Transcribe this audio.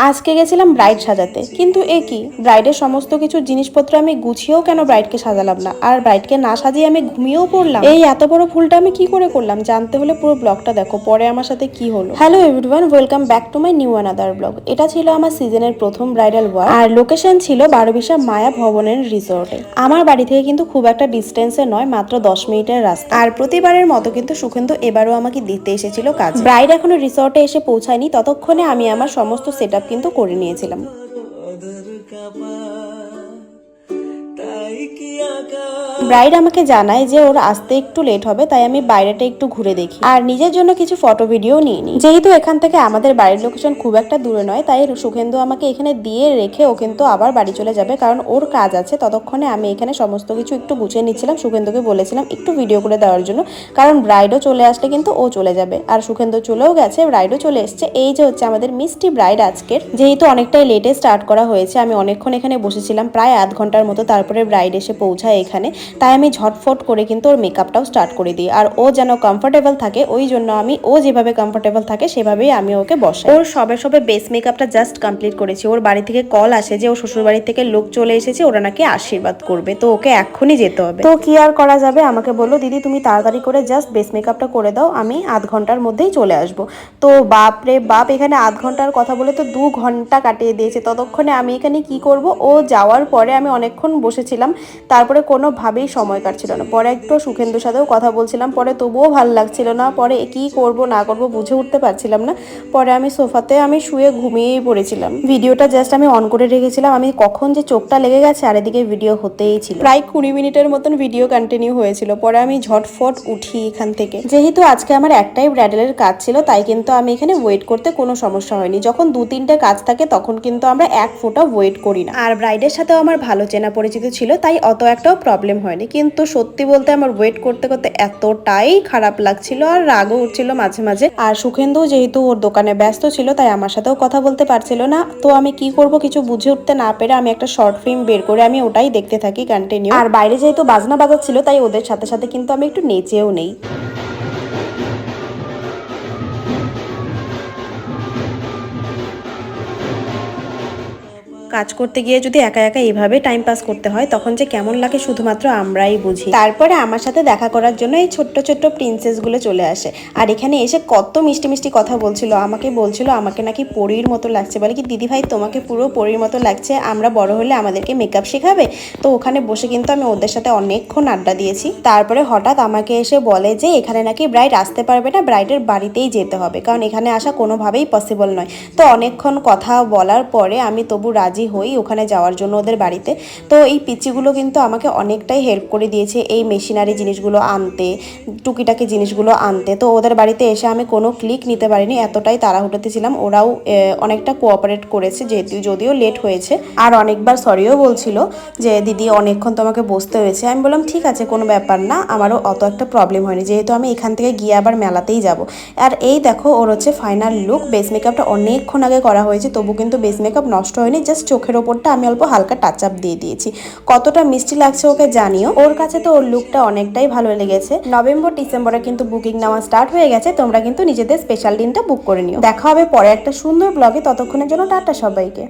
আজকে গেছিলাম ব্রাইড সাজাতে, কিন্তু এ কি, ব্রাইডের সমস্ত কিছু জিনিসপত্র আমি গুছিয়েও কেন ব্রাইডকে সাজালাম না, আর ব্রাইডকে না সাজিয়ে আমি ঘুমিয়েও পড়লাম। এই এত বড় ভুলটা আমি কি করে করলাম? জানতে হলে পুরো ব্লগটা দেখো, পরে আমার সাথে কি হলো। Hello everyone, welcome back to my new another blog. এটা ছিল আমার সিজনের প্রথম ব্রাইডাল ওয়ার, আর লোকেশন ছিল বারোবিশা মায়া ভবনের রিসোর্টে। আমার বাড়ি থেকে কিন্তু খুব একটা ডিস্টেন্সে নয়, মাত্র 10 মিনিটের রাস্তা। আর প্রতিবারের মতো কিন্তু সুখেন্দু এবারও আমাকে দিতে এসেছিল কাজ। ব্রাইড এখনো রিসোর্টে এসে পৌঁছায়নি, ততক্ষণে আমি আমার সমস্ত সেট আপ কিন্তু করে নিয়েছিলাম। ব্রাইড আমাকে জানায় যে ওর আসতে একটু লেট হবে, তাই আমি বাইরেটা একটু ঘুরে দেখি আর নিজের জন্য কিছু ফটো ভিডিও নিয়ে নিই। যেহেতু এখান থেকে আমাদের বাড়ির লোকেশন খুব একটা দূরে নয়, তাই সুখেন্দু আমাকে এখানে দিয়ে রেখে ও কিন্তু আবার বাড়ি চলে যাবে, কারণ ওর কাজ আছে। ততক্ষণে আমি এখানে সমস্ত কিছু একটু গুছিয়ে নিচ্ছিলাম। সুখেন্দুকে বলেছিলাম একটু ভিডিও করে দেওয়ার জন্য, কারণ ব্রাইডও চলে আসলে কিন্তু ও চলে যাবে। আর সুখেন্দু চলেও গেছে, ব্রাইডও চলে এসছে। এই যে হচ্ছে আমাদের মিষ্টি ব্রাইড আজকের। যেহেতু অনেকটাই লেটে স্টার্ট করা হয়েছে, আমি অনেকক্ষণ এখানে বসেছিলাম, প্রায় আধ ঘন্টার মতো। তারপরে ব্রাইড এসে পৌঁছায় এখানে, তাই আমি ঝটফট করে কিন্তু ওর মেকআপটাও স্টার্ট করে দিই। আর ও যেন কমফোর্টেবল থাকে, ওই জন্য আমি ও যেভাবে কমফোর্টেবল থাকে সেভাবেই আমি ওকে বসাই। ওর সবে সবে বেস মেকআপটা জাস্ট কমপ্লিট করেছি। ওর বাড়ি থেকে কল আসে যে ওর শ্বশুর বাড়ি থেকে লোক চলে এসেছে, ওরা নাকি আশীর্বাদ করবে, তো ওকে এক্ষুনি যেতে হবে। তো কি আর করা যাবে, আমাকে বললো দিদি তুমি তাড়াতাড়ি করে জাস্ট বেস মেকআপটা করে দাও, আমি আধ ঘন্টার মধ্যেই চলে আসবো। তো বাপ রে বাপ, এখানে আধ ঘন্টার কথা বলে তো 2 ঘন্টা কাটিয়ে দিয়েছে। ততক্ষণে আমি এখানে কি করব, ও যাওয়ার পরে আমি অনেকক্ষণ বসেছিলাম, তারপরে কোনোভাবেই সময় কাটছিল না। পরে একটু সুখেন্দুর সাথেও কথা বলছিলাম, পরে তবুও ভালো লাগছিল না। পরে কি করব না করব বুঝে উঠতে পারছিলাম না। পরে আমি সোফাতে শুয়ে ঘুমিয়েই পড়েছিলাম। ভিডিওটা জাস্ট আমি অন করে রেখেছিলাম, আমি কখন যে চোখটা লেগে গেছে আর এদিকে ভিডিও হতেই ছিল। প্রায় 20 মিনিটের মতন ভিডিও কন্টিনিউ হয়েছিল। পরে আমি ঝটফট উঠি এখান থেকে। যেহেতু আজকে আমার একটাই ব্রাইডালের কাজ ছিল, তাই কিন্তু আমি এখানে ওয়েট করতে কোনো সমস্যা হয়নি। যখন 2-3টে কাজ থাকে তখন কিন্তু আমরা এক ফোঁটা ওয়েট করি না। আর ব্রাইডের সাথেও আমার ভালো চেনা পরিচিত ছিল, তাই অত একটাও প্রবলেম হয়নি। কিন্তু সত্যি বলতে আমার ওয়েট করতে করতে এতটাই খারাপ লাগছিল আর রাগও উঠছিল মাঝে মাঝে। আর সুখেন্দু যেহেতু ওর দোকানে ব্যস্ত ছিল, তাই আমার সাথেও কথা বলতে পারছিল না। তো আমি কি করব কিছু বুঝে উঠতে না পেরে আমি একটা শর্ট ফিল্ম বের করে আমি ওটাই দেখতে থাকি কন্টিনিউ। আর বাইরে যেহেতু বাজনা বাজাচ্ছিল, তাই ওদের সাথে সাথে কিন্তু আমি একটু নেচেও নেই। কাজ করতে গিয়ে যদি একা একা এইভাবে টাইম পাস করতে হয়, তখন যে কেমন লাগে শুধুমাত্র আমরাই বুঝি। তারপরে আমার সাথে দেখা করার জন্য এই ছোট্ট ছোট্ট প্রিন্সেসগুলো চলে আসে, আর এখানে এসে কত মিষ্টি মিষ্টি কথা বলছিল। আমাকে বলছিল আমাকে নাকি পরীর মতো লাগছে, বলে কি দিদি ভাই তোমাকে পুরো পরীর মতো লাগছে, আমরা বড় হলে আমাদেরকে মেকআপ শেখাবে। তো ওখানে বসে কিন্তু আমি ওদের সাথে অনেকক্ষণ আড্ডা দিয়েছি। তারপরে হঠাৎ আমাকে এসে বলে যে এখানে নাকি ব্রাইড আসতে পারবে না, ব্রাইডের বাড়িতেই যেতে হবে, কারণ এখানে আসা কোনোভাবেই পসিবল নয়। তো অনেকক্ষণ কথা বলার পরে আমি তবু রাজি হই ওখানে যাওয়ার জন্য ওদের বাড়িতে। তো এই পিচিগুলো কিন্তু আমাকে অনেকটাই হেল্প করে দিয়েছে এই মেশিনারি জিনিসগুলো আনতে, টুকিটাকি জিনিসগুলো আনতে। তো ওদের বাড়িতে এসে আমি কোনো ক্লিক নিতে পারিনি, এতটাই তাড়াহুড়োতে ছিলাম। ওরাও অনেকটা কোঅপারেট করেছে, যেহেতু যদিও লেট হয়েছে। আর অনেকবার সরিও বলছিল যে দিদি অনেকক্ষণ তোমাকে বসতে হয়েছে। আমি বললাম ঠিক আছে, কোনো ব্যাপার না, আমারও অত একটা প্রবলেম হয়নি, যেহেতু আমি এখান থেকে গিয়ে আবার মেলাতেই যাব। আর এই দেখো ওর হচ্ছে ফাইনাল লুক। বেস মেকআপটা অনেকক্ষণ আগে করা হয়েছে, তবু কিন্তু বেস মেকআপ নষ্ট হয়নি। জাস্ট চোখের ওপরটা আমি অল্প হালকা টাচ আপ দিয়ে দিয়েছি। কতটা মিষ্টি লাগছে ওকে জানিও। ওর কাছে তো ওর লুকটা অনেকটাই ভালো লেগেছে। নভেম্বর ডিসেম্বরে কিন্তু বুকিং নেওয়া স্টার্ট হয়ে গেছে, তোমরা কিন্তু নিজেদের স্পেশাল দিনটা বুক করে নিও। দেখা হবে পরে একটা সুন্দর ব্লগে, ততক্ষণের জন্য টাটা সবাইকে।